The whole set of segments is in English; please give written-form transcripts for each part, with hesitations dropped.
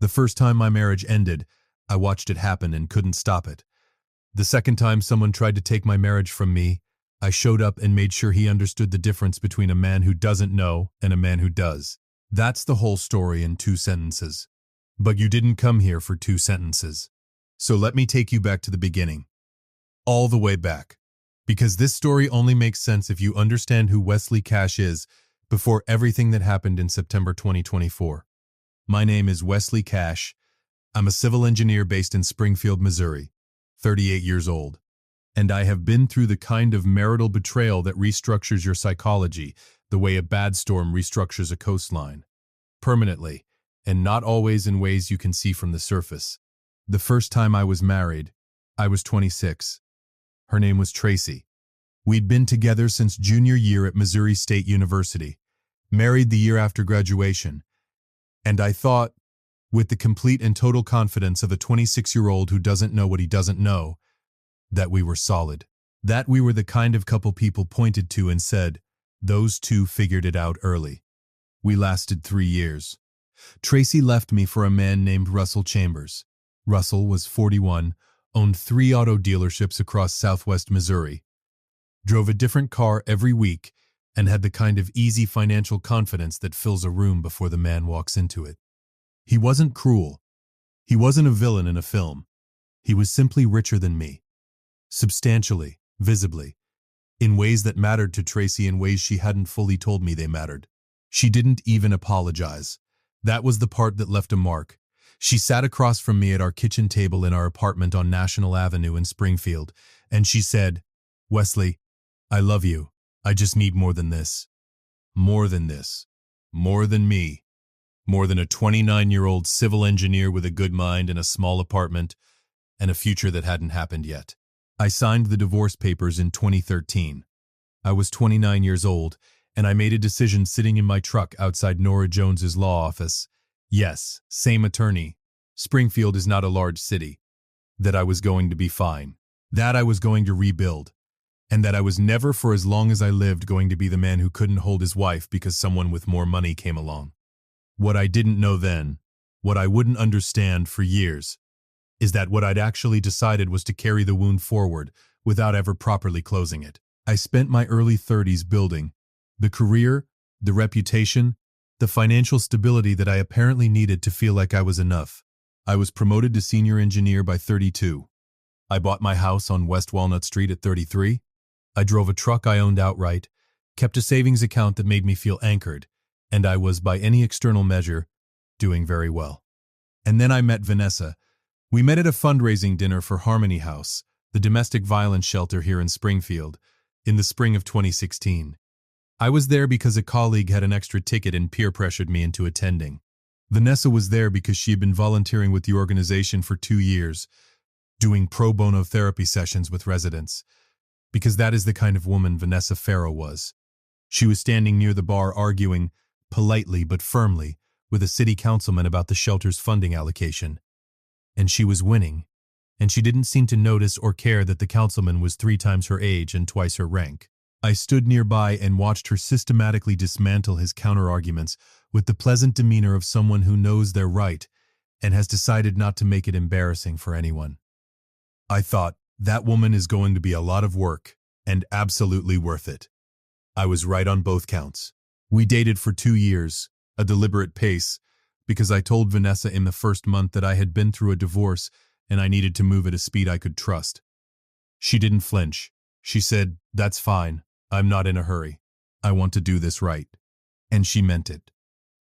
The first time my marriage ended, I watched it happen and couldn't stop it. The second time someone tried to take my marriage from me, I showed up and made sure he understood the difference between a man who doesn't know and a man who does. That's the whole story in 2 sentences. But you didn't come here for 2 sentences. So let me take you back to the beginning. All the way back. Because this story only makes sense if you understand who Wesley Cash is before everything that happened in September 2024. My name is Wesley Cash. I'm a civil engineer based in Springfield, Missouri, 38 years old. And I have been through the kind of marital betrayal that restructures your psychology the way a bad storm restructures a coastline. Permanently, and not always in ways you can see from the surface. The first time I was married, I was 26. Her name was Tracy. We'd been together since junior year at Missouri State University, married the year after graduation. And I thought, with the complete and total confidence of a 26-year-old who doesn't know what he doesn't know, that we were solid. That we were the kind of couple people pointed to and said, those two figured it out early. We lasted 3 years. Tracy left me for a man named Russell Chambers. Russell was 41, owned 3 auto dealerships across southwest Missouri, drove a different car every week, and had the kind of easy financial confidence that fills a room before the man walks into it. He wasn't cruel. He wasn't a villain in a film. He was simply richer than me. Substantially, visibly, in ways that mattered to Tracy in ways she hadn't fully told me they mattered. She didn't even apologize. That was the part that left a mark. She sat across from me at our kitchen table in our apartment on National Avenue in Springfield, and she said, "Wesley, I love you. I just need more than this. More than this. More than me. More than a 29-year-old civil engineer with a good mind and a small apartment and a future that hadn't happened yet." I signed the divorce papers in 2013. I was 29 years old, and I made a decision sitting in my truck outside Nora Jones's law office. Yes, same attorney. Springfield is not a large city. That I was going to be fine. That I was going to rebuild. And that I was never for as long as I lived going to be the man who couldn't hold his wife because someone with more money came along. What I didn't know then, what I wouldn't understand for years, is that what I'd actually decided was to carry the wound forward without ever properly closing it. I spent my early 30s building the career, the reputation, the financial stability that I apparently needed to feel like I was enough. I was promoted to senior engineer by 32. I bought my house on West Walnut Street at 33. I drove a truck I owned outright, kept a savings account that made me feel anchored, and I was, by any external measure, doing very well. And then I met Vanessa. We met at a fundraising dinner for Harmony House, the domestic violence shelter here in Springfield, in the spring of 2016. I was there because a colleague had an extra ticket and peer-pressured me into attending. Vanessa was there because she had been volunteering with the organization for 2 years, doing pro bono therapy sessions with residents, because that is the kind of woman Vanessa Farrow was. She was standing near the bar arguing, politely but firmly, with a city councilman about the shelter's funding allocation. And she was winning, and she didn't seem to notice or care that the councilman was 3 times her age and twice her rank. I stood nearby and watched her systematically dismantle his counter-arguments with the pleasant demeanor of someone who knows they're right and has decided not to make it embarrassing for anyone. I thought, that woman is going to be a lot of work, and absolutely worth it. I was right on both counts. We dated for 2 years, a deliberate pace, because I told Vanessa in the first month that I had been through a divorce and I needed to move at a speed I could trust. She didn't flinch. She said, "That's fine. I'm not in a hurry. I want to do this right." And she meant it.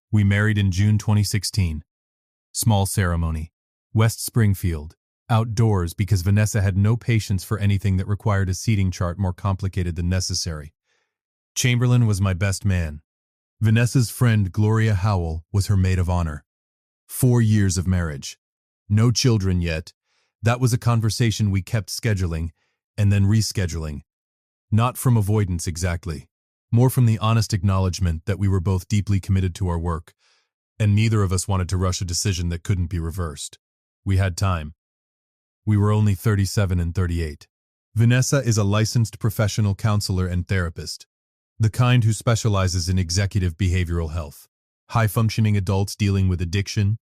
We married in June 2016. Small ceremony. West Springfield. Outdoors because Vanessa had no patience for anything that required a seating chart more complicated than necessary. Chamberlain was my best man. Vanessa's friend Gloria Howell was her maid of honor. 4 years of marriage. No children yet. That was a conversation we kept scheduling and then rescheduling. Not from avoidance exactly. More from the honest acknowledgement that we were both deeply committed to our work, and neither of us wanted to rush a decision that couldn't be reversed. We had time. We were only 37 and 38. Vanessa is a licensed professional counselor and therapist. The kind who specializes in executive behavioral health, high-functioning adults dealing with addiction,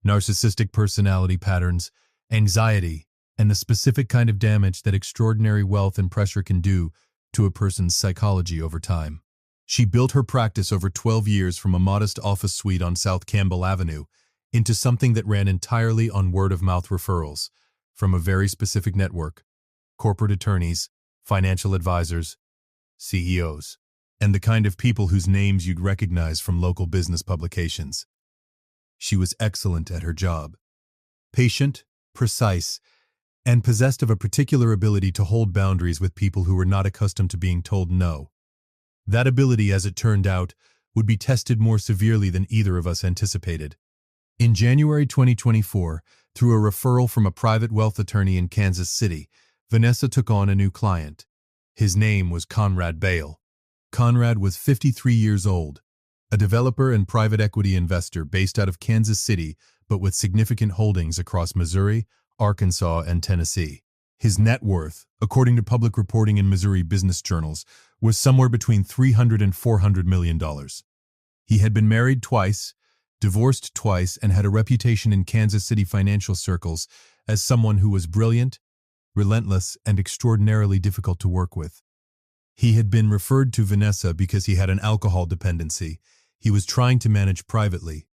narcissistic personality patterns, anxiety, and the specific kind of damage that extraordinary wealth and pressure can do to a person's psychology over time. She built her practice over 12 years from a modest office suite on South Campbell Avenue into something that ran entirely on word-of-mouth referrals from a very specific network: corporate attorneys, financial advisors, CEOs, and the kind of people whose names you'd recognize from local business publications. She was excellent at her job, patient, precise, and possessed of a particular ability to hold boundaries with people who were not accustomed to being told no. That ability, as it turned out, would be tested more severely than either of us anticipated. In January 2024, through a referral from a private wealth attorney in Kansas City, Vanessa took on a new client. His name was Conrad Bale. Conrad was 53 years old, a developer and private equity investor based out of Kansas City, but with significant holdings across Missouri, Arkansas, and Tennessee. His net worth, according to public reporting in Missouri business journals, was somewhere between $300 and $400 million. He had been married twice, divorced twice, and had a reputation in Kansas City financial circles as someone who was brilliant, relentless, and extraordinarily difficult to work with. He had been referred to Vanessa because he had an alcohol dependency he was trying to manage privately,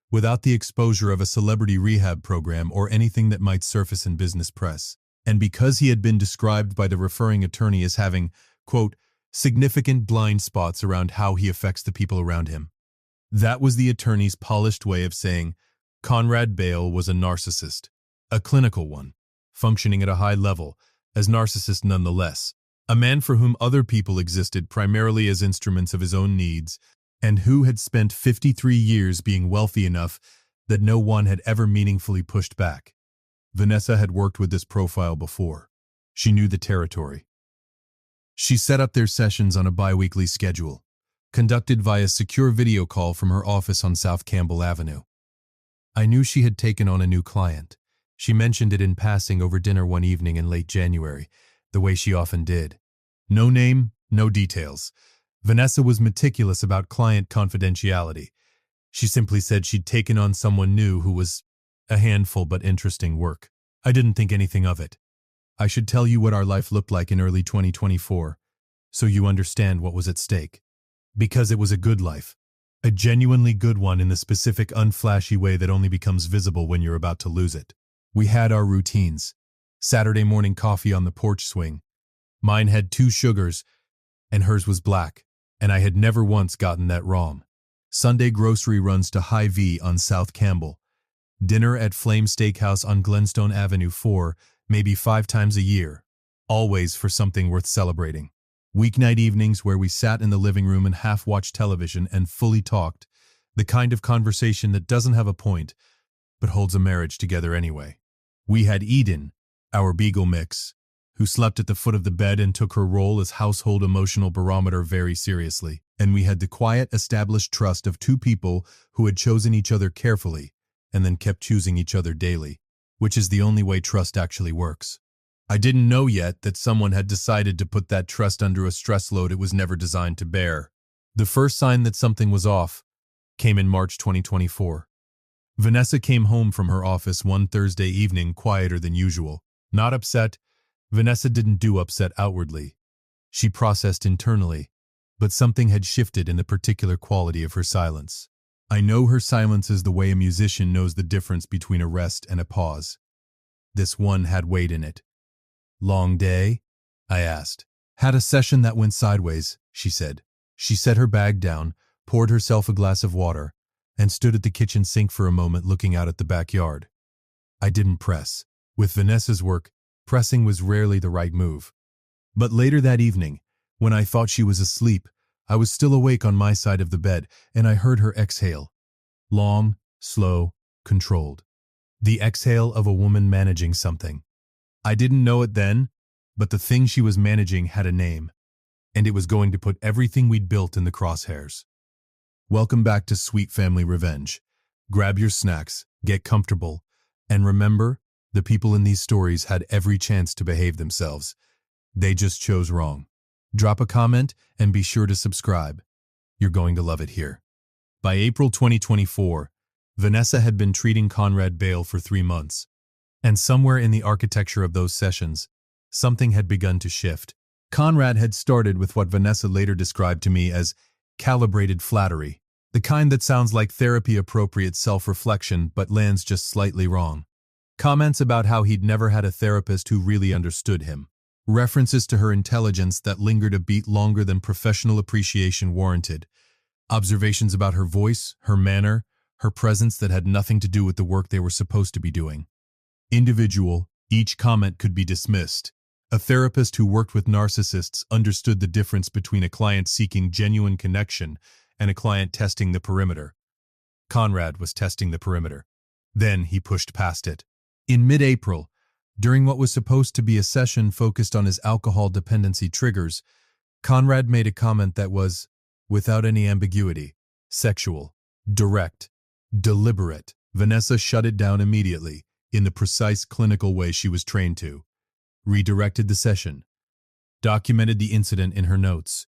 without the exposure of a celebrity rehab program or anything that might surface in business press, and because he had been described by the referring attorney as having, quote, significant blind spots around how he affects the people around him. That was the attorney's polished way of saying Conrad Bale was a narcissist, a clinical one, functioning at a high level, as narcissist nonetheless, a man for whom other people existed primarily as instruments of his own needs, and who had spent 53 years being wealthy enough that no one had ever meaningfully pushed back. Vanessa had worked with this profile before. She knew the territory. She set up their sessions on a bi-weekly schedule, conducted via secure video call from her office on South Campbell Avenue. I knew she had taken on a new client. She mentioned it in passing over dinner one evening in late January, the way she often did. No name, no details. Vanessa was meticulous about client confidentiality. She simply said she'd taken on someone new who was a handful but interesting work. I didn't think anything of it. I should tell you what our life looked like in early 2024, so you understand what was at stake. Because it was a good life. A genuinely good one in the specific unflashy way that only becomes visible when you're about to lose it. We had our routines. Saturday morning coffee on the porch swing. Mine had 2 sugars, and hers was black, and I had never once gotten that wrong. Sunday grocery runs to Hy-Vee on South Campbell. Dinner at Flame Steakhouse on Glenstone Avenue 4, maybe 5 times a year. Always for something worth celebrating. Weeknight evenings where we sat in the living room and half-watched television and fully talked, the kind of conversation that doesn't have a point, but holds a marriage together anyway. We had Eden, our beagle mix, who slept at the foot of the bed and took her role as household emotional barometer very seriously, and we had the quiet, established trust of 2 people who had chosen each other carefully and then kept choosing each other daily, which is the only way trust actually works. I didn't know yet that someone had decided to put that trust under a stress load it was never designed to bear. The first sign that something was off came in March 2024. Vanessa came home from her office one Thursday evening quieter than usual. Not upset. Vanessa didn't do upset outwardly. She processed internally, but something had shifted in the particular quality of her silence. I know her silence is the way a musician knows the difference between a rest and a pause. This one had weight in it. Long day? I asked. Had a session that went sideways, she said. She set her bag down, poured herself a glass of water, and stood at the kitchen sink for a moment looking out at the backyard. I didn't press. With Vanessa's work, pressing was rarely the right move. But later that evening, when I thought she was asleep, I was still awake on my side of the bed, and I heard her exhale. Long, slow, controlled. The exhale of a woman managing something. I didn't know it then, but the thing she was managing had a name, and it was going to put everything we'd built in the crosshairs. Welcome back to Sweet Family Revenge. Grab your snacks, get comfortable, and remember, the people in these stories had every chance to behave themselves. They just chose wrong. Drop a comment and be sure to subscribe. You're going to love it here. By April 2024, Vanessa had been treating Conrad Bale for 3 months, and somewhere in the architecture of those sessions, something had begun to shift. Conrad had started with what Vanessa later described to me as calibrated flattery, the kind that sounds like therapy-appropriate self-reflection but lands just slightly wrong. Comments about how he'd never had a therapist who really understood him. References to her intelligence that lingered a beat longer than professional appreciation warranted. Observations about her voice, her manner, her presence that had nothing to do with the work they were supposed to be doing. Individual, each comment could be dismissed. A therapist who worked with narcissists understood the difference between a client seeking genuine connection and a client testing the perimeter. Conrad was testing the perimeter. Then he pushed past it. In mid-April, during what was supposed to be a session focused on his alcohol dependency triggers, Conrad made a comment that was, without any ambiguity, sexual, direct, deliberate. Vanessa shut it down immediately, in the precise clinical way she was trained to. Redirected the session, documented the incident in her notes,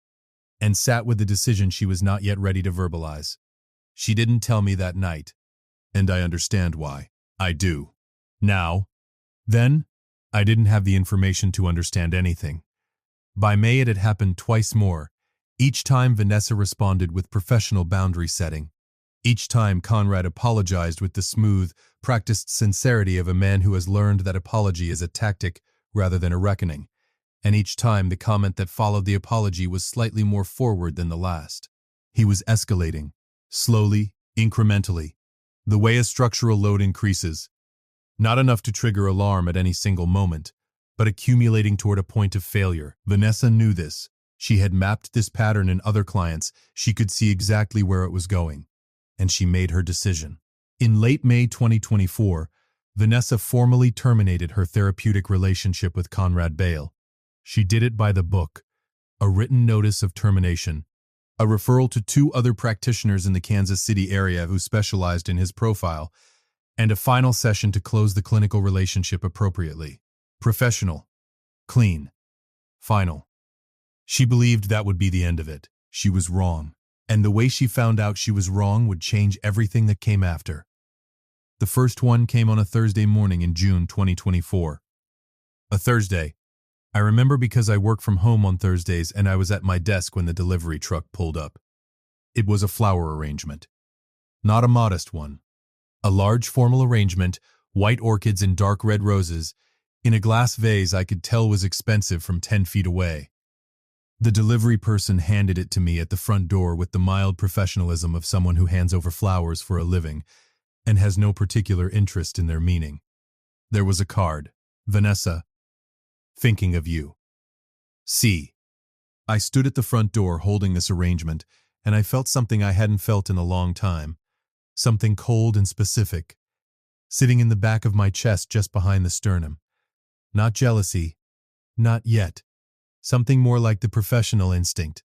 and sat with the decision she was not yet ready to verbalize. She didn't tell me that night, and I understand why. I do. Now. Then, I didn't have the information to understand anything. By May it had happened twice more, each time Vanessa responded with professional boundary setting. Each time Conrad apologized with the smooth, practiced sincerity of a man who has learned that apology is a tactic rather than a reckoning, and each time the comment that followed the apology was slightly more forward than the last. He was escalating, slowly, incrementally, the way a structural load increases, not enough to trigger alarm at any single moment, but accumulating toward a point of failure. Vanessa knew this. She had mapped this pattern in other clients. She could see exactly where it was going, and she made her decision. In late May 2024, Vanessa formally terminated her therapeutic relationship with Conrad Bale. She did it by the book, a written notice of termination, a referral to 2 other practitioners in the Kansas City area who specialized in his profile, and a final session to close the clinical relationship appropriately. Professional, clean, final. She believed that would be the end of it. She was wrong, and the way she found out she was wrong would change everything that came after. The first one came on a Thursday morning in June 2024. A Thursday. I remember because I work from home on Thursdays and I was at my desk when the delivery truck pulled up. It was a flower arrangement. Not a modest one. A large formal arrangement, white orchids and dark red roses, in a glass vase I could tell was expensive from 10 feet away. The delivery person handed it to me at the front door with the mild professionalism of someone who hands over flowers for a living and has no particular interest in their meaning. There was a card. Vanessa, thinking of you. C. I stood at the front door holding this arrangement, and I felt something I hadn't felt in a long time. Something cold and specific, sitting in the back of my chest just behind the sternum. Not jealousy, not yet. Something more like the professional instinct,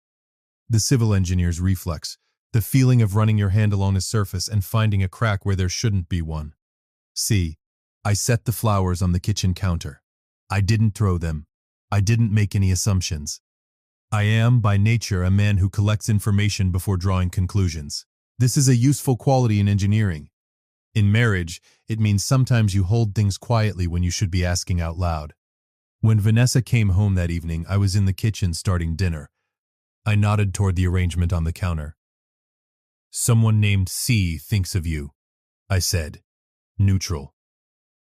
the civil engineer's reflex, the feeling of running your hand along a surface and finding a crack where there shouldn't be one. See, I set the flowers on the kitchen counter. I didn't throw them. I didn't make any assumptions. I am, by nature, a man who collects information before drawing conclusions. This is a useful quality in engineering. In marriage, it means sometimes you hold things quietly when you should be asking out loud. When Vanessa came home that evening, I was in the kitchen starting dinner. I nodded toward the arrangement on the counter. Someone named C thinks of you, I said. Neutral.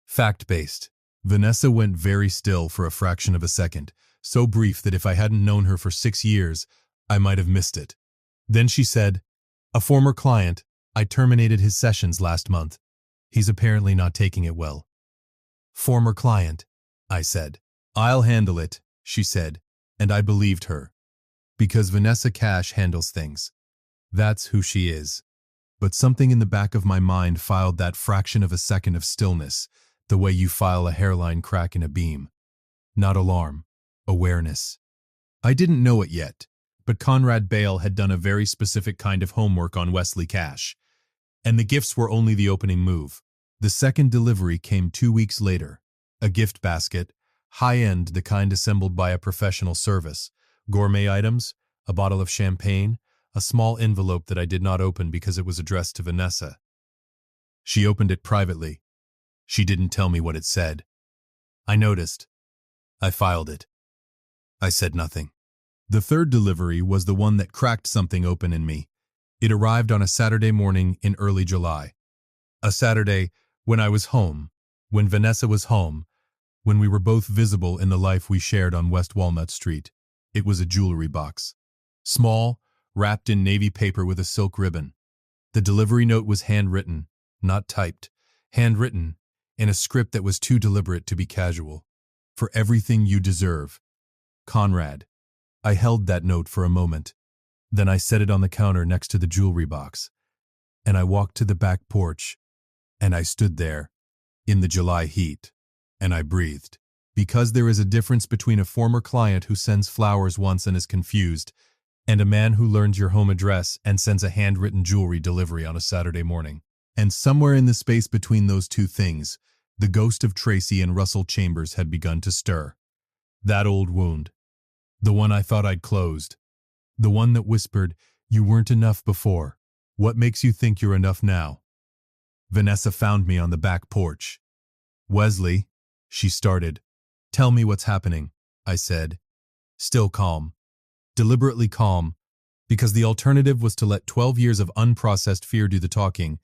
Fact-based. Vanessa went very still for a fraction of a second, so brief that if I hadn't known her for 6 years, I might have missed it. Then she said, a former client, I terminated his sessions last month. He's apparently not taking it well. Former client, I said. I'll handle it, she said, and I believed her. Because Vanessa Cash handles things. That's who she is. But something in the back of my mind filed that fraction of a second of stillness, the way you file a hairline crack in a beam. Not alarm, awareness. I didn't know it yet, but Conrad Bale had done a very specific kind of homework on Wesley Cash, and the gifts were only the opening move. The second delivery came 2 weeks later. A gift basket, high-end, the kind assembled by a professional service, gourmet items, a bottle of champagne, a small envelope that I did not open because it was addressed to Vanessa. She opened it privately. She didn't tell me what it said. I noticed. I filed it. I said nothing. The third delivery was the one that cracked something open in me. It arrived on a Saturday morning in early July. A Saturday when I was home, when Vanessa was home, when we were both visible in the life we shared on West Walnut Street. It was a jewelry box. Small, wrapped in navy paper with a silk ribbon. The delivery note was handwritten, not typed. Handwritten, in a script that was too deliberate to be casual. For everything you deserve. Conrad. I held that note for a moment. Then I set it on the counter next to the jewelry box. And I walked to the back porch. And I stood there, in the July heat. And I breathed. Because there is a difference between a former client who sends flowers once and is confused, and a man who learns your home address and sends a handwritten jewelry delivery on a Saturday morning. And somewhere in the space between those two things, the ghost of Tracy and Russell Chambers had begun to stir. That old wound. The one I thought I'd closed. The one that whispered, "You weren't enough before. What makes you think you're enough now?" Vanessa found me on the back porch. "Wesley," she started. "Tell me what's happening," I said. Still calm. Deliberately calm, because the alternative was to let 12 years of unprocessed fear do the talking,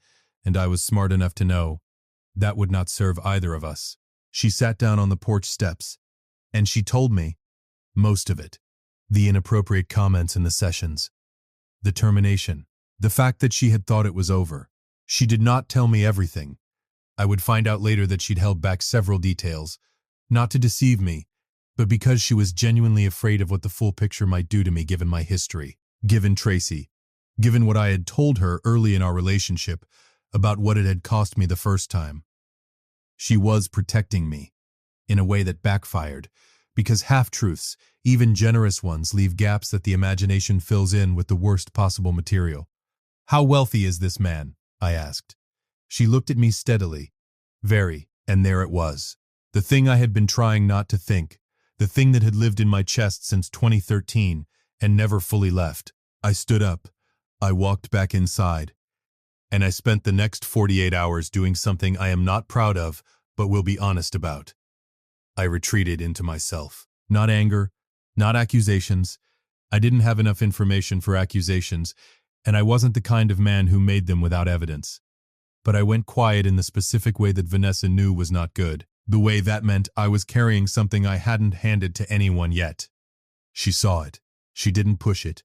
and I was smart enough to know that would not serve either of us. She sat down on the porch steps, and she told me most of it. The inappropriate comments in the sessions. The termination. The fact that she had thought it was over. She did not tell me everything. I would find out later that she'd held back several details, not to deceive me, but because she was genuinely afraid of what the full picture might do to me given my history, given Tracy, given what I had told her early in our relationship about what it had cost me the first time. She was protecting me, in a way that backfired, because half-truths, even generous ones, leave gaps that the imagination fills in with the worst possible material. "How wealthy is this man?" I asked. She looked at me steadily. Very, and there it was. The thing I had been trying not to think, the thing that had lived in my chest since 2013 and never fully left. I stood up. I walked back inside. And I spent the next 48 hours doing something I am not proud of, but will be honest about. I retreated into myself. Not anger, not accusations. I didn't have enough information for accusations, and I wasn't the kind of man who made them without evidence. But I went quiet in the specific way that Vanessa knew was not good. The way that meant I was carrying something I hadn't handed to anyone yet. She saw it. She didn't push it.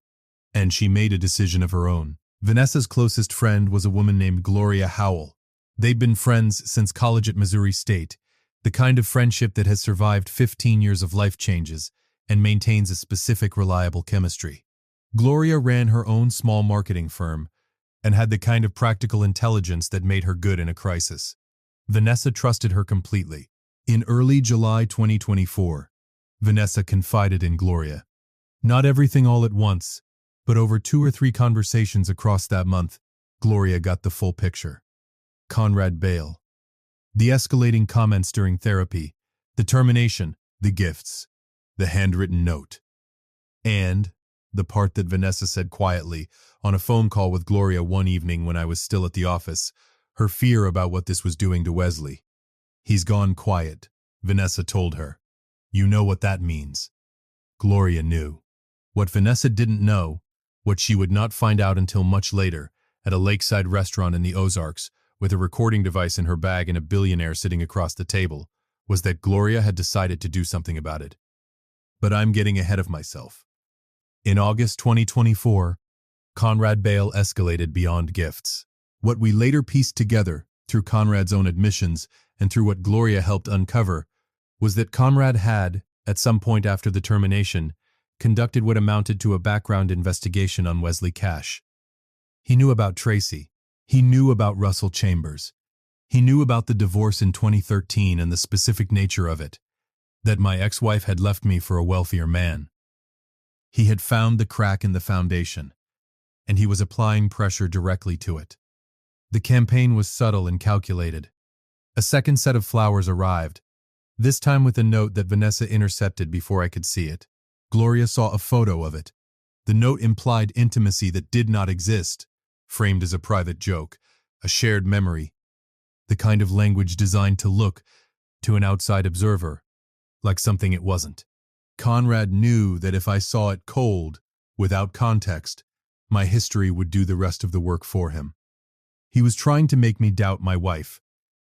And she made a decision of her own. Vanessa's closest friend was a woman named Gloria Howell. They'd been friends since college at Missouri State, the kind of friendship that has survived 15 years of life changes and maintains a specific reliable chemistry. Gloria ran her own small marketing firm and had the kind of practical intelligence that made her good in a crisis. Vanessa trusted her completely. In early July 2024, Vanessa confided in Gloria. Not everything all at once, but over 2 or 3 conversations across that month, Gloria got the full picture. Conrad Bale. The escalating comments during therapy, the termination, the gifts, the handwritten note. And the part that Vanessa said quietly on a phone call with Gloria one evening when I was still at the office, her fear about what this was doing to Wesley. "He's gone quiet," Vanessa told her. "You know what that means." Gloria knew. What Vanessa didn't know, what she would not find out until much later, at a lakeside restaurant in the Ozarks, with a recording device in her bag and a billionaire sitting across the table, was that Gloria had decided to do something about it. But I'm getting ahead of myself. In August 2024, Conrad Bale escalated beyond gifts. What we later pieced together, through Conrad's own admissions and through what Gloria helped uncover, was that Conrad had, at some point after the termination, conducted what amounted to a background investigation on Wesley Cash. He knew about Tracy. He knew about Russell Chambers. He knew about the divorce in 2013 and the specific nature of it, that my ex-wife had left me for a wealthier man. He had found the crack in the foundation, and he was applying pressure directly to it. The campaign was subtle and calculated. A second set of flowers arrived, this time with a note that Vanessa intercepted before I could see it. Gloria saw a photo of it. The note implied intimacy that did not exist, framed as a private joke, a shared memory, the kind of language designed to look, to an outside observer, like something it wasn't. Conrad knew that if I saw it cold, without context, my history would do the rest of the work for him. He was trying to make me doubt my wife.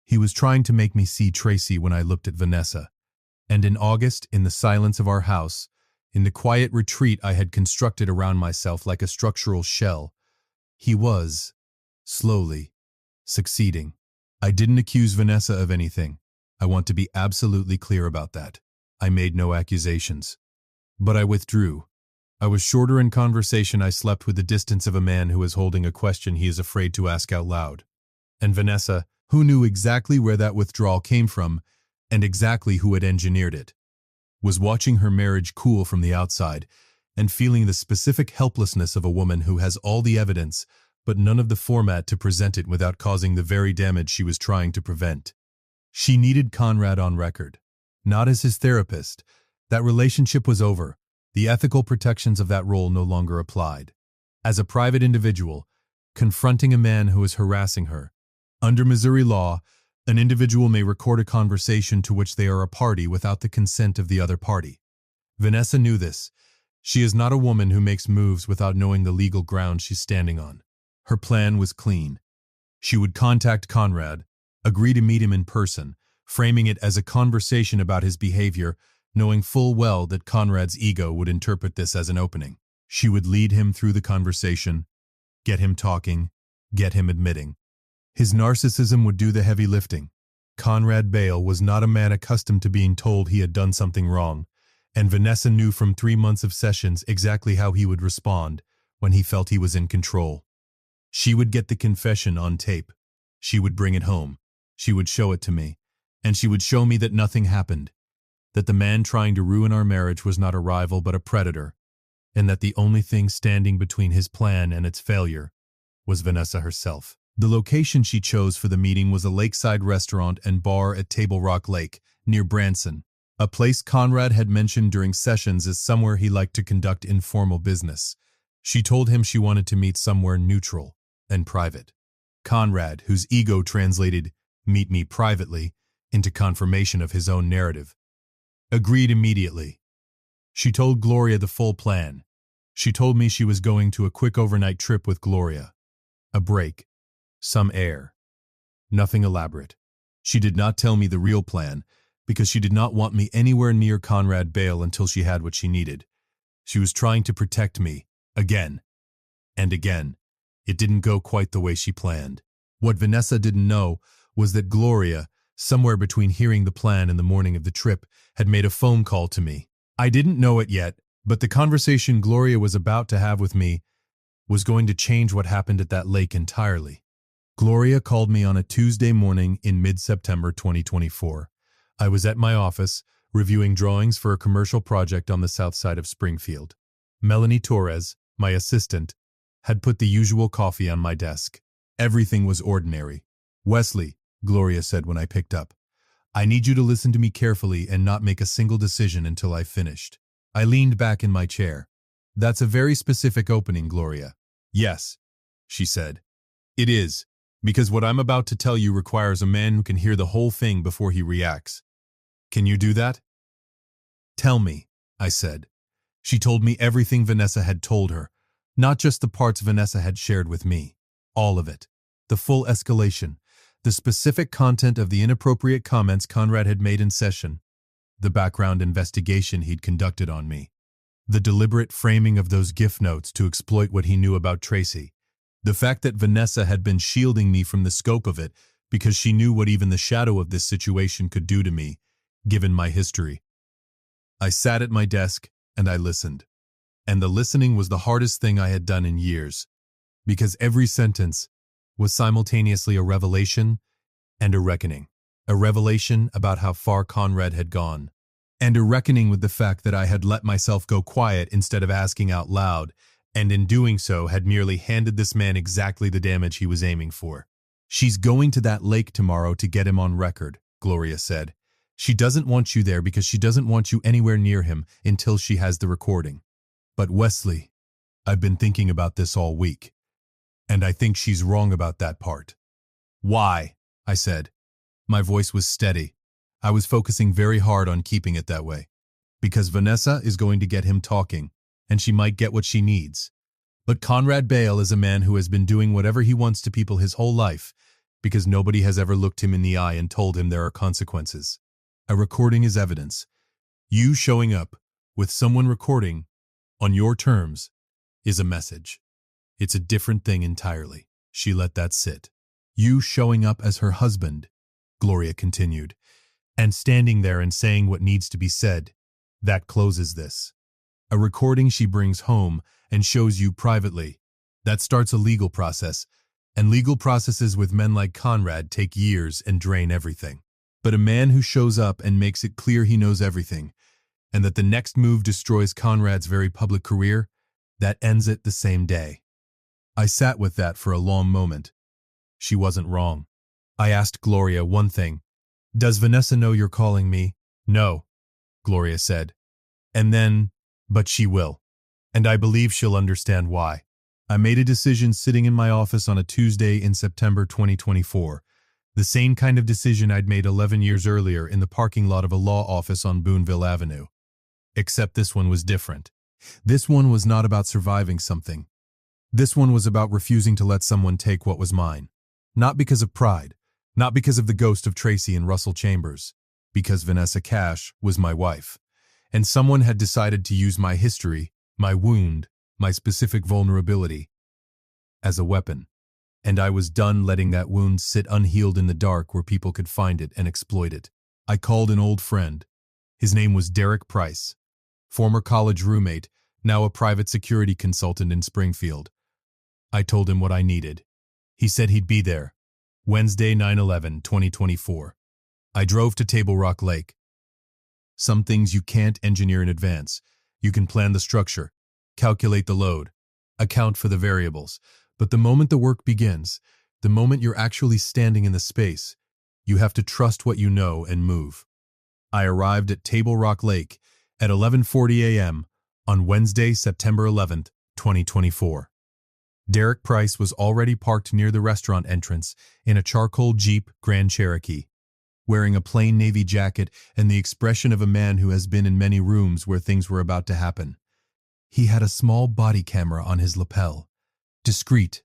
He was trying to make me see Tracy when I looked at Vanessa. And in August, in the silence of our house, in the quiet retreat I had constructed around myself like a structural shell, he was, slowly, succeeding. I didn't accuse Vanessa of anything. I want to be absolutely clear about that. I made no accusations. But I withdrew. I was shorter in conversation. I slept with the distance of a man who is holding a question he is afraid to ask out loud. And Vanessa, who knew exactly where that withdrawal came from and exactly who had engineered it, was watching her marriage cool from the outside and feeling the specific helplessness of a woman who has all the evidence but none of the format to present it without causing the very damage she was trying to prevent. She needed Conrad on record, not as his therapist. That relationship was over. The ethical protections of that role no longer applied. As a private individual, confronting a man who is harassing her. Under Missouri law, an individual may record a conversation to which they are a party without the consent of the other party. Vanessa knew this. She is not a woman who makes moves without knowing the legal ground she's standing on. Her plan was clean. She would contact Conrad, agree to meet him in person, framing it as a conversation about his behavior, knowing full well that Conrad's ego would interpret this as an opening. She would lead him through the conversation, get him talking, get him admitting. His narcissism would do the heavy lifting. Conrad Bale was not a man accustomed to being told he had done something wrong, and Vanessa knew from 3 months of sessions exactly how he would respond when he felt he was in control. She would get the confession on tape. She would bring it home. She would show it to me, and she would show me that nothing happened, that the man trying to ruin our marriage was not a rival but a predator, and that the only thing standing between his plan and its failure was Vanessa herself. The location she chose for the meeting was a lakeside restaurant and bar at Table Rock Lake, near Branson, a place Conrad had mentioned during sessions as somewhere he liked to conduct informal business. She told him she wanted to meet somewhere neutral and private. Conrad, whose ego translated "meet me privately" into confirmation of his own narrative, agreed immediately. She told Gloria the full plan. She told me she was going to a quick overnight trip with Gloria. A break. Some air. Nothing elaborate. She did not tell me the real plan because she did not want me anywhere near Conrad Bale until she had what she needed. She was trying to protect me, again and again. It didn't go quite the way she planned. What Vanessa didn't know was that Gloria, somewhere between hearing the plan and the morning of the trip, had made a phone call to me. I didn't know it yet, but the conversation Gloria was about to have with me was going to change what happened at that lake entirely. Gloria called me on a Tuesday morning in mid-September 2024. I was at my office, reviewing drawings for a commercial project on the south side of Springfield. Melanie Torres, my assistant, had put the usual coffee on my desk. Everything was ordinary. "Wesley," Gloria said when I picked up, "I need you to listen to me carefully and not make a single decision until I've finished." I leaned back in my chair. "That's a very specific opening, Gloria." "Yes," she said. "It is, because what I'm about to tell you requires a man who can hear the whole thing before he reacts. Can you do that?" "Tell me," I said. She told me everything Vanessa had told her, not just the parts Vanessa had shared with me. All of it. The full escalation. The specific content of the inappropriate comments Conrad had made in session. The background investigation he'd conducted on me. The deliberate framing of those gift notes to exploit what he knew about Tracy. The fact that Vanessa had been shielding me from the scope of it because she knew what even the shadow of this situation could do to me, given my history. I sat at my desk and I listened. And the listening was the hardest thing I had done in years, because every sentence was simultaneously a revelation and a reckoning. A revelation about how far Conrad had gone, and a reckoning with the fact that I had let myself go quiet instead of asking out loud, and in doing so had merely handed this man exactly the damage he was aiming for. "She's going to that lake tomorrow to get him on record," Gloria said. "She doesn't want you there because she doesn't want you anywhere near him until she has the recording. But Wesley, I've been thinking about this all week, and I think she's wrong about that part." "Why?" I said. My voice was steady. I was focusing very hard on keeping it that way. Because Vanessa is going to get him talking, and she might get what she needs. But Conrad Bale is a man who has been doing whatever he wants to people his whole life, because nobody has ever looked him in the eye and told him there are consequences. A recording is evidence. You showing up with someone recording on your terms is a message. It's a different thing entirely. She let that sit. You showing up as her husband, Gloria continued, and standing there and saying what needs to be said, that closes this. A recording she brings home and shows you privately. That starts a legal process, and legal processes with men like Conrad take years and drain everything. But a man who shows up and makes it clear he knows everything, and that the next move destroys Conrad's very public career, that ends it the same day. I sat with that for a long moment. She wasn't wrong. I asked Gloria one thing. Does Vanessa know you're calling me? No, Gloria said. And then, but she will. And I believe she'll understand why. I made a decision sitting in my office on a Tuesday in September 2024. The same kind of decision I'd made 11 years earlier in the parking lot of a law office on Boonville Avenue. Except this one was different. This one was not about surviving something. This one was about refusing to let someone take what was mine. Not because of pride, not because of the ghost of Tracy and Russell Chambers, because Vanessa Cash was my wife. And someone had decided to use my history, my wound, my specific vulnerability, as a weapon. And I was done letting that wound sit unhealed in the dark where people could find it and exploit it. I called an old friend. His name was Derek Price, former college roommate, now a private security consultant in Springfield. I told him what I needed. He said he'd be there. Wednesday, 9/11/2024. I drove to Table Rock Lake. Some things you can't engineer in advance. You can plan the structure, calculate the load, account for the variables. But the moment the work begins, the moment you're actually standing in the space, you have to trust what you know and move. I arrived at Table Rock Lake at 11:40 a.m. on Wednesday, September 11th, 2024. Derek Price was already parked near the restaurant entrance in a charcoal Jeep Grand Cherokee, wearing a plain navy jacket and the expression of a man who has been in many rooms where things were about to happen. He had a small body camera on his lapel. Discreet.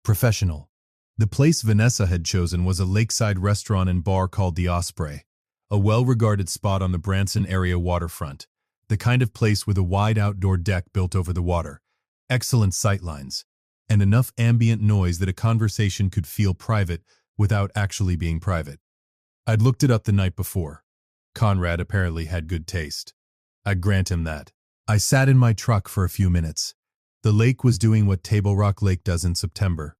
Professional. The place Vanessa had chosen was a lakeside restaurant and bar called the Osprey, a well-regarded spot on the Branson area waterfront, the kind of place with a wide outdoor deck built over the water, excellent sightlines, and enough ambient noise that a conversation could feel private without actually being private. I'd looked it up the night before. Conrad apparently had good taste. I'd grant him that. I sat in my truck for a few minutes. The lake was doing what Table Rock Lake does in September,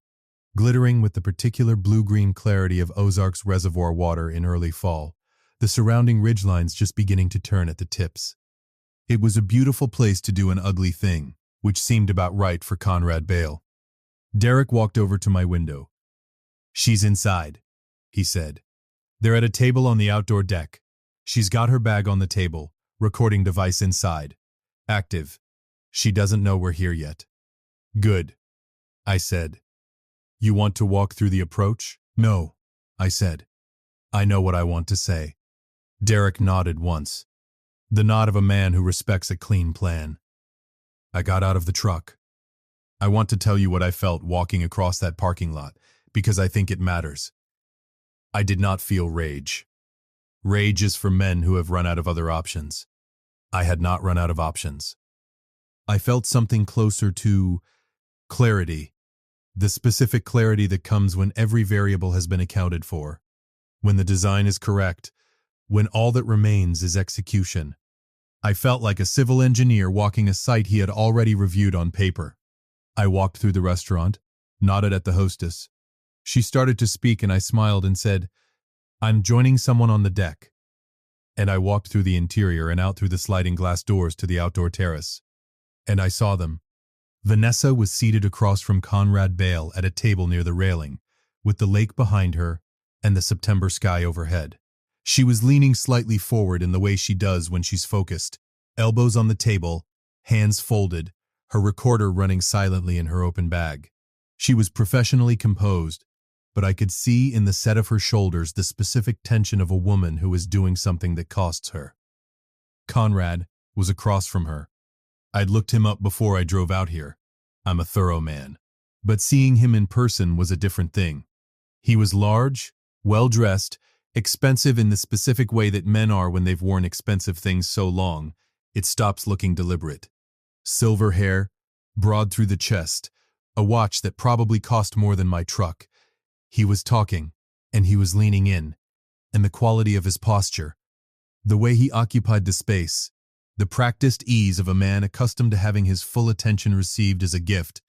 glittering with the particular blue-green clarity of Ozark's reservoir water in early fall, the surrounding ridgelines just beginning to turn at the tips. It was a beautiful place to do an ugly thing, which seemed about right for Conrad Bale. Derek walked over to my window. "She's inside," he said. "They're at a table on the outdoor deck. She's got her bag on the table, recording device inside. Active. She doesn't know we're here yet." "Good," I said. "You want to walk through the approach?" "No," I said. "I know what I want to say." Derek nodded once, the nod of a man who respects a clean plan. I got out of the truck. "I want to tell you what I felt walking across that parking lot, because I think it matters." I did not feel rage. Rage is for men who have run out of other options. I had not run out of options. I felt something closer to clarity, the specific clarity that comes when every variable has been accounted for, when the design is correct, when all that remains is execution. I felt like a civil engineer walking a site he had already reviewed on paper. I walked through the restaurant, nodded at the hostess. She started to speak and I smiled and said, "I'm joining someone on the deck." And I walked through the interior and out through the sliding glass doors to the outdoor terrace. And I saw them. Vanessa was seated across from Conrad Bale at a table near the railing, with the lake behind her and the September sky overhead. She was leaning slightly forward in the way she does when she's focused, elbows on the table, hands folded, her recorder running silently in her open bag. She was professionally composed, but I could see in the set of her shoulders the specific tension of a woman who is doing something that costs her. Conrad was across from her. I'd looked him up before I drove out here. I'm a thorough man. But seeing him in person was a different thing. He was large, well-dressed, expensive in the specific way that men are when they've worn expensive things so long, it stops looking deliberate. Silver hair, broad through the chest, a watch that probably cost more than my truck. He was talking, and he was leaning in, and the quality of his posture, the way he occupied the space, the practiced ease of a man accustomed to having his full attention received as a gift,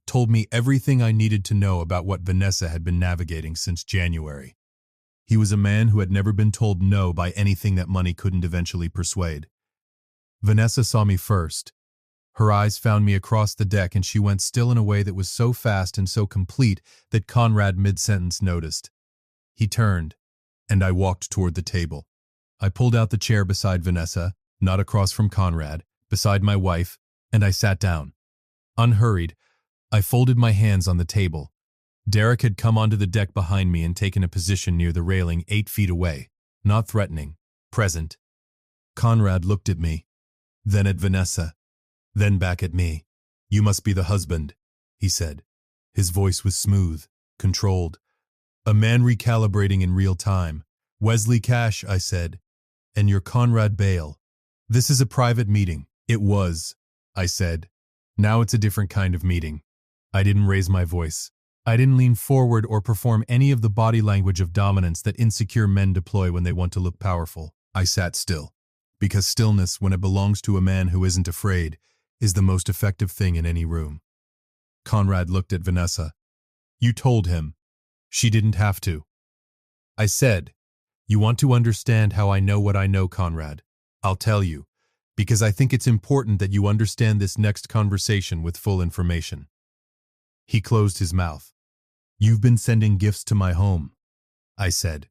told me everything I needed to know about what Vanessa had been navigating since January. He was a man who had never been told no by anything that money couldn't eventually persuade. Vanessa saw me first. Her eyes found me across the deck, and she went still in a way that was so fast and so complete that Conrad mid-sentence noticed. He turned, and I walked toward the table. I pulled out the chair beside Vanessa, not across from Conrad, beside my wife, and I sat down. Unhurried, I folded my hands on the table. Derek had come onto the deck behind me and taken a position near the railing 8 feet away, not threatening, present. Conrad looked at me, then at Vanessa, then back at me. "You must be the husband," he said. His voice was smooth, controlled. A man recalibrating in real time. "Wesley Cash," I said, "and you're Conrad Bale. This is a private meeting." "It was," I said. "Now it's a different kind of meeting." I didn't raise my voice. I didn't lean forward or perform any of the body language of dominance that insecure men deploy when they want to look powerful. I sat still, because stillness, when it belongs to a man who isn't afraid, is the most effective thing in any room. Conrad looked at Vanessa. "You told him. She didn't have to." I said, "You want to understand how I know what I know, Conrad? I'll tell you, because I think it's important that you understand this next conversation with full information." He closed his mouth. "You've been sending gifts to my home," I said.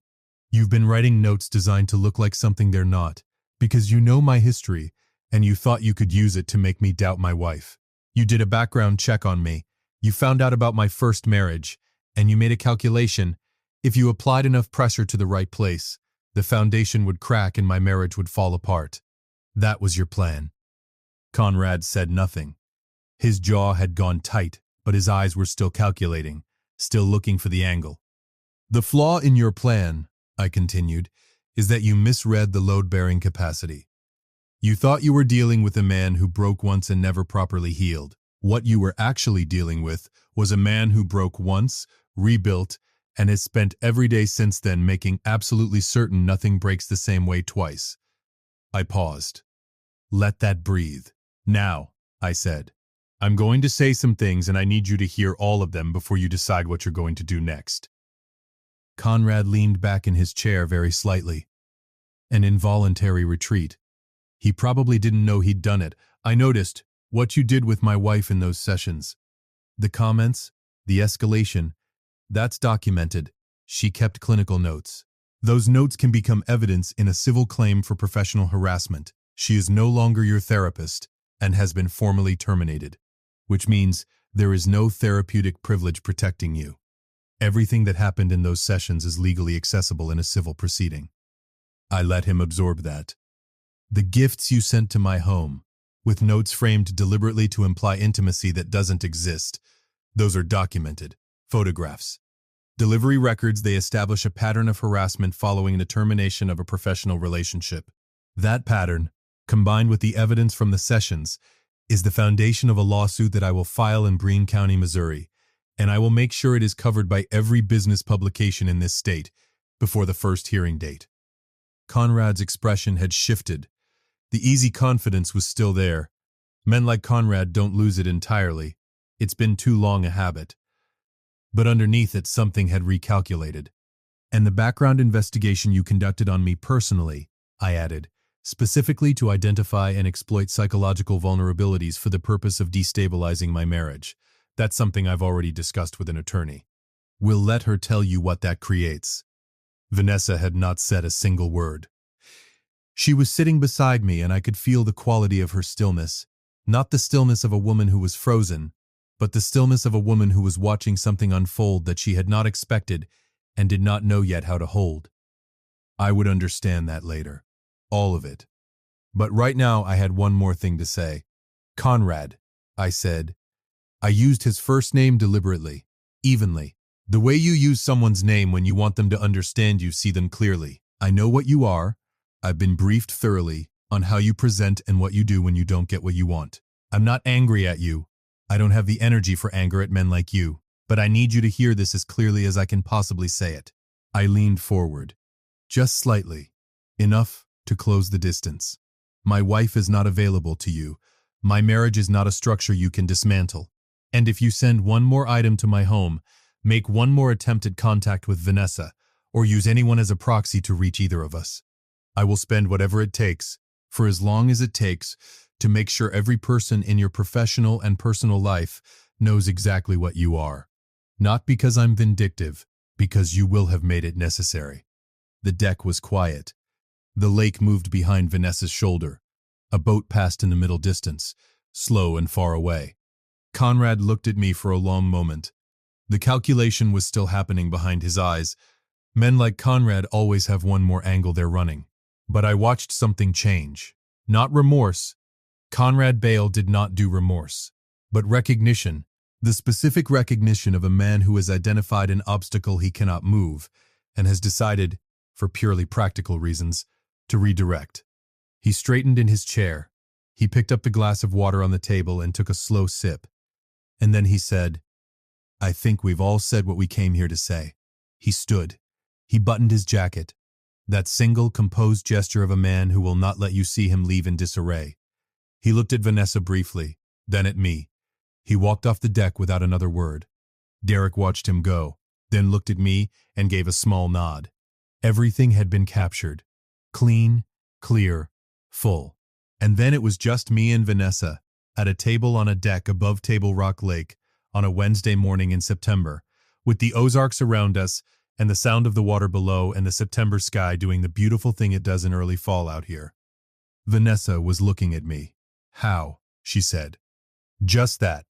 "You've been writing notes designed to look like something they're not, because you know my history, and you thought you could use it to make me doubt my wife. You did a background check on me. You found out about my first marriage, and you made a calculation. If you applied enough pressure to the right place, the foundation would crack and my marriage would fall apart. That was your plan." Conrad said nothing. His jaw had gone tight, but his eyes were still calculating, still looking for the angle. "The flaw in your plan," I continued, "is that you misread the load-bearing capacity. You thought you were dealing with a man who broke once and never properly healed. What you were actually dealing with was a man who broke once, rebuilt, and has spent every day since then making absolutely certain nothing breaks the same way twice." I paused. "Let that breathe." "Now," I said, "I'm going to say some things and I need you to hear all of them before you decide what you're going to do next." Conrad leaned back in his chair very slightly. An involuntary retreat. He probably didn't know he'd done it. I noticed what you did with my wife in those sessions. The comments, the escalation, that's documented. She kept clinical notes. Those notes can become evidence in a civil claim for professional harassment. She is no longer your therapist and has been formally terminated, which means there is no therapeutic privilege protecting you. Everything that happened in those sessions is legally accessible in a civil proceeding. I let him absorb that. "The gifts you sent to my home, with notes framed deliberately to imply intimacy that doesn't exist, those are documented. Photographs. Delivery records, they establish a pattern of harassment following the termination of a professional relationship. That pattern, combined with the evidence from the sessions, is the foundation of a lawsuit that I will file in Greene County, Missouri, and I will make sure it is covered by every business publication in this state before the first hearing date." Conrad's expression had shifted. The easy confidence was still there. Men like Conrad don't lose it entirely. It's been too long a habit. But underneath it, something had recalculated. "And the background investigation you conducted on me personally," I added, "specifically to identify and exploit psychological vulnerabilities for the purpose of destabilizing my marriage. That's something I've already discussed with an attorney. We'll let her tell you what that creates." Vanessa had not said a single word. She was sitting beside me, and I could feel the quality of her stillness. Not the stillness of a woman who was frozen, but the stillness of a woman who was watching something unfold that she had not expected and did not know yet how to hold. I would understand that later. All of it. But right now I had one more thing to say. Conrad, I said. I used his first name deliberately, evenly. The way you use someone's name when you want them to understand you, see them clearly. I know what you are. I've been briefed thoroughly on how you present and what you do when you don't get what you want. I'm not angry at you. I don't have the energy for anger at men like you, but I need you to hear this as clearly as I can possibly say it. I leaned forward, just slightly, enough to close the distance. My wife is not available to you. My marriage is not a structure you can dismantle. And if you send one more item to my home, make one more attempt at contact with Vanessa, or use anyone as a proxy to reach either of us, I will spend whatever it takes, for as long as it takes, to make sure every person in your professional and personal life knows exactly what you are. Not because I'm vindictive, because you will have made it necessary. The deck was quiet. The lake moved behind Vanessa's shoulder. A boat passed in the middle distance, slow and far away. Conrad looked at me for a long moment. The calculation was still happening behind his eyes. Men like Conrad always have one more angle they're running. But I watched something change. Not remorse. Conrad Bale did not do remorse. But recognition. The specific recognition of a man who has identified an obstacle he cannot move and has decided, for purely practical reasons, to redirect. He straightened in his chair. He picked up the glass of water on the table and took a slow sip. And then he said, I think we've all said what we came here to say. He stood. He buttoned his jacket. That single, composed gesture of a man who will not let you see him leave in disarray. He looked at Vanessa briefly, then at me. He walked off the deck without another word. Derek watched him go, then looked at me and gave a small nod. Everything had been captured. Clean, clear, full. And then it was just me and Vanessa, at a table on a deck above Table Rock Lake, on a Wednesday morning in September, with the Ozarks around us and the sound of the water below and the September sky doing the beautiful thing it does in early fall out here. Vanessa was looking at me. How? She said. Just that.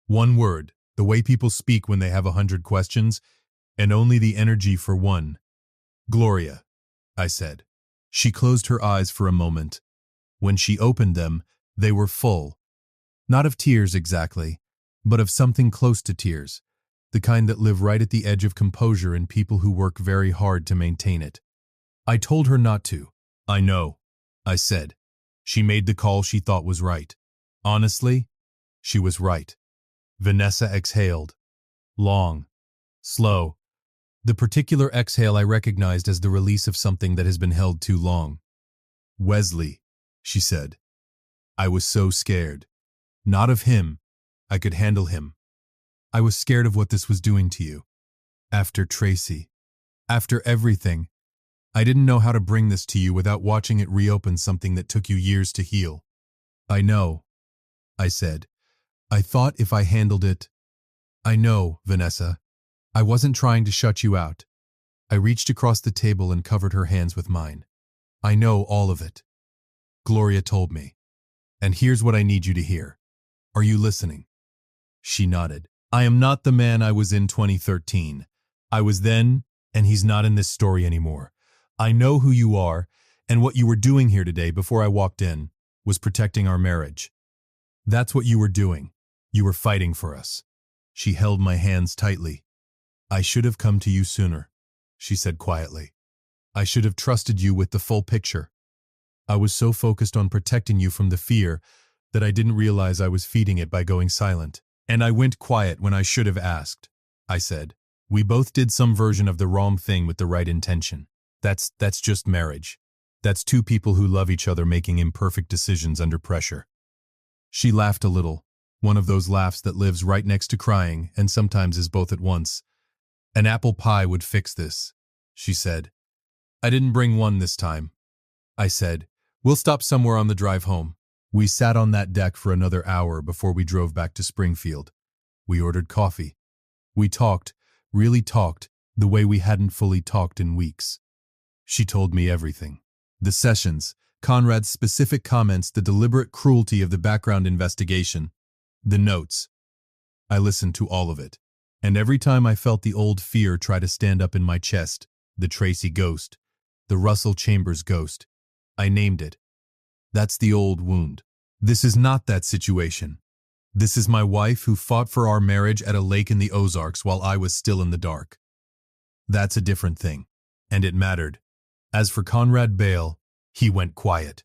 One word, the way people speak when they have 100 questions, and only the energy for one. Gloria, I said. She closed her eyes for a moment. When she opened them, they were full. Not of tears exactly, but of something close to tears, the kind that live right at the edge of composure in people who work very hard to maintain it. I told her not to. I know, I said. She made the call she thought was right. Honestly, she was right. Vanessa exhaled. Long. Slow. The particular exhale I recognized as the release of something that has been held too long. Wesley, she said. I was so scared. Not of him. I could handle him. I was scared of what this was doing to you. After Tracy. After everything. I didn't know how to bring this to you without watching it reopen something that took you years to heal. I know, I said. I thought if I handled it. I know, Vanessa. I wasn't trying to shut you out. I reached across the table and covered her hands with mine. I know all of it. Gloria told me. And here's what I need you to hear. Are you listening? She nodded. I am not the man I was in 2013. I was then, and he's not in this story anymore. I know who you are, and what you were doing here today before I walked in was protecting our marriage. That's what you were doing. You were fighting for us. She held my hands tightly. I should have come to you sooner, she said quietly. I should have trusted you with the full picture. I was so focused on protecting you from the fear that I didn't realize I was feeding it by going silent. And I went quiet when I should have asked, I said. We both did some version of the wrong thing with the right intention. That's just marriage. That's two people who love each other making imperfect decisions under pressure. She laughed a little, one of those laughs that lives right next to crying and sometimes is both at once. An apple pie would fix this, she said. I didn't bring one this time. I said, we'll stop somewhere on the drive home. We sat on that deck for another hour before we drove back to Springfield. We ordered coffee. We talked, really talked, the way we hadn't fully talked in weeks. She told me everything. The sessions, Conrad's specific comments, the deliberate cruelty of the background investigation, the notes. I listened to all of it. And every time I felt the old fear try to stand up in my chest, the Tracy ghost, the Russell Chambers ghost, I named it. That's the old wound. This is not that situation. This is my wife who fought for our marriage at a lake in the Ozarks while I was still in the dark. That's a different thing. And it mattered. As for Conrad Bale, he went quiet.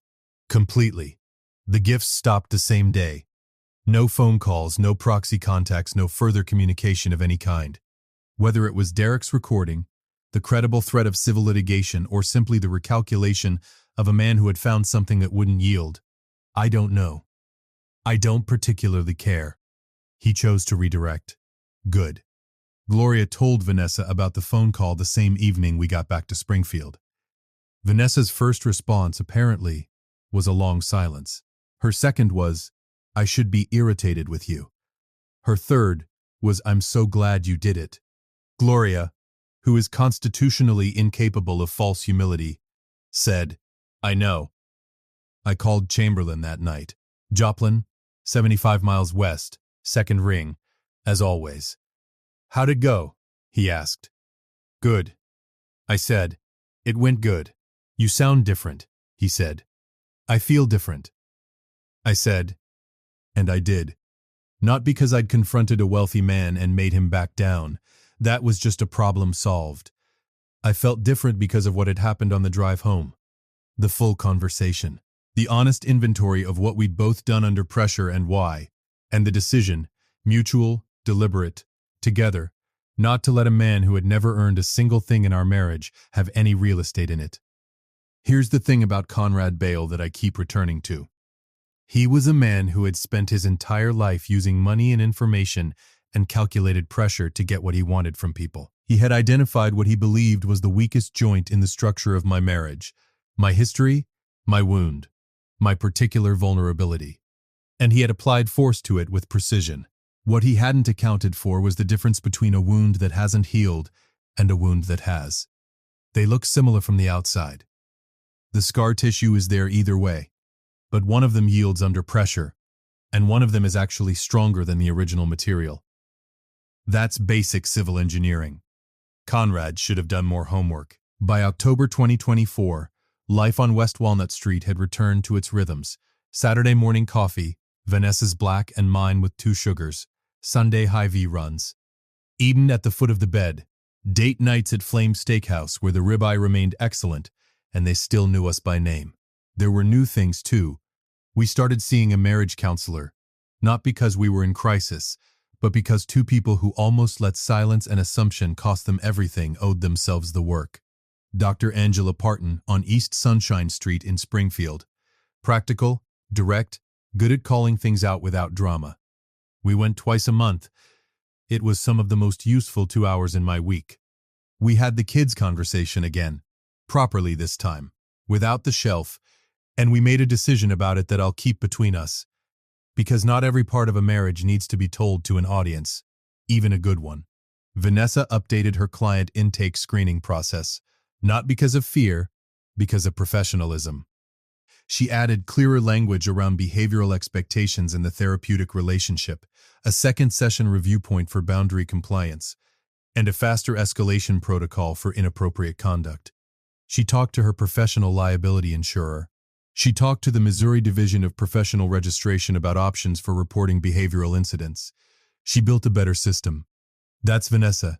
Completely. The gifts stopped the same day. No phone calls, no proxy contacts, no further communication of any kind. Whether it was Derek's recording, the credible threat of civil litigation, or simply the recalculation of a man who had found something that wouldn't yield, I don't know. I don't particularly care. He chose to redirect. Good. Gloria told Vanessa about the phone call the same evening we got back to Springfield. Vanessa's first response, apparently, was a long silence. Her second was, I should be irritated with you. Her third was, I'm so glad you did it. Gloria, who is constitutionally incapable of false humility, said, I know. I called Chamberlain that night. Joplin, 75 miles west, second ring, as always. How'd it go? He asked. Good. I said, it went good. You sound different, he said. I feel different. I said, and I did. Not because I'd confronted a wealthy man and made him back down. That was just a problem solved. I felt different because of what had happened on the drive home. The full conversation. The honest inventory of what we'd both done under pressure and why. And the decision, mutual, deliberate, together, not to let a man who had never earned a single thing in our marriage have any real estate in it. Here's the thing about Conrad Bale that I keep returning to. He was a man who had spent his entire life using money and information and calculated pressure to get what he wanted from people. He had identified what he believed was the weakest joint in the structure of my marriage, my history, my wound, my particular vulnerability. And he had applied force to it with precision. What he hadn't accounted for was the difference between a wound that hasn't healed and a wound that has. They look similar from the outside. The scar tissue is there either way, but one of them yields under pressure, and one of them is actually stronger than the original material. That's basic civil engineering. Conrad should have done more homework. By October 2024, life on West Walnut Street had returned to its rhythms. Saturday morning coffee, Vanessa's black and mine with 2 sugars, Sunday Hy-Vee runs. Eaten at the foot of the bed, date nights at Flame Steakhouse where the ribeye remained excellent and they still knew us by name. There were new things too. We started seeing a marriage counselor, not because we were in crisis, but because 2 people who almost let silence and assumption cost them everything owed themselves the work. Dr. Angela Parton on East Sunshine Street in Springfield. Practical, direct, good at calling things out without drama. We went twice a month. It was some of the most useful 2 hours in my week. We had the kids' conversation again, properly this time, without the shelf, and we made a decision about it that I'll keep between us. Because not every part of a marriage needs to be told to an audience, even a good one. Vanessa updated her client intake screening process, not because of fear, because of professionalism. She added clearer language around behavioral expectations in the therapeutic relationship, a second session review point for boundary compliance, and a faster escalation protocol for inappropriate conduct. She talked to her professional liability insurer. She talked to the Missouri Division of Professional Registration about options for reporting behavioral incidents. She built a better system. That's Vanessa.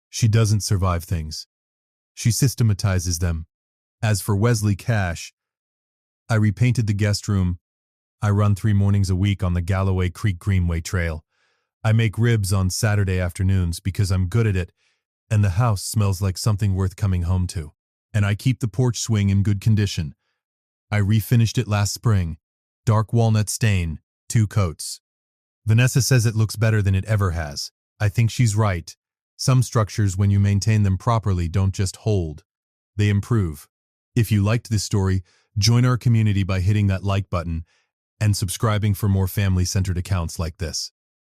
She doesn't survive things. She systematizes them. As for Wesley Cash, I repainted the guest room. I run 3 mornings a week on the Galloway Creek Greenway Trail. I make ribs on Saturday afternoons because I'm good at it, and the house smells like something worth coming home to. And I keep the porch swing in good condition. I refinished it last spring. Dark walnut stain, 2 coats. Vanessa says it looks better than it ever has. I think she's right. Some structures, when you maintain them properly, don't just hold. They improve. If you liked this story, join our community by hitting that like button and subscribing for more family-centered accounts like this.